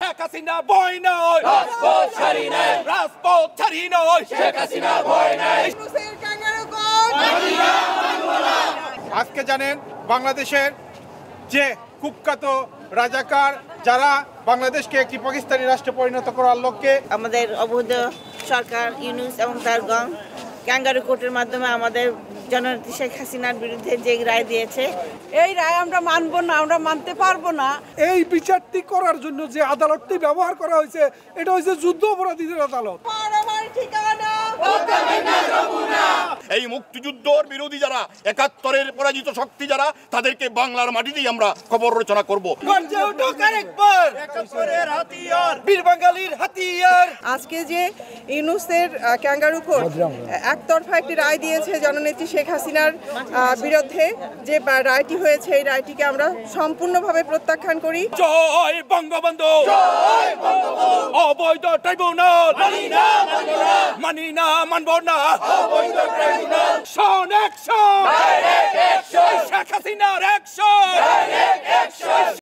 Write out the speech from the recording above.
শেখ হাসিনা ভয় নয়, রাজপথ ছাড়ি নাই, রাজপথ ছাড়ি নয়, শেখ হাসিনা ভয় নাই। আজকে জানেন বাংলাদেশের যে কুখ্যাত রাজাকার যারা বাংলাদেশকে একটি পাকিস্তানি রাষ্ট্রে পরিণত করার লক্ষ্যে আমাদের অবৈধ সরকার ইউনূস এবং তার গং ক্যাঙ্গারু কোর্টের মাধ্যমে আমাদের জননেত্রী শেখ হাসিনার বিরুদ্ধে যে রায় দিয়েছে, এই রায় আমরা মানব না, আমরা মানতে পারবো না। এই বিচারটি করার জন্য যে আদালতটি ব্যবহার করা হয়েছে এটা হচ্ছে যুদ্ধ অপরাধীদের আদালত। এই মুক্তিযুদ্ধের বিরোধী যারা, ৭১-এর পরাজিত শক্তি যারা, তাদেরকে বাংলার মাটিতেই আমরা খবর রচনা করব। বীর বাঙালির হাতিয়ার। আজকে যে ইউনূসের ক্যাঙ্গারু কোর্ট একতরফা একটি রায় দিয়েছে জননেত্রী শেখ হাসিনার বিরুদ্ধে, যে রায়টি হয়েছে এই রায়টিকে আমরা সম্পূর্ণভাবে প্রত্যাখ্যান করি। জয় বঙ্গবন্ধু, জয় বঙ্গবন্ধু। অবৈধ ট্রাইব্যুনাল মানি না, মানব না। অবৈধ ট্রাইব্যুনাল, শোন অ্যাকশন, ডাইরেক্ট অ্যাকশন। শেখ হাসিনার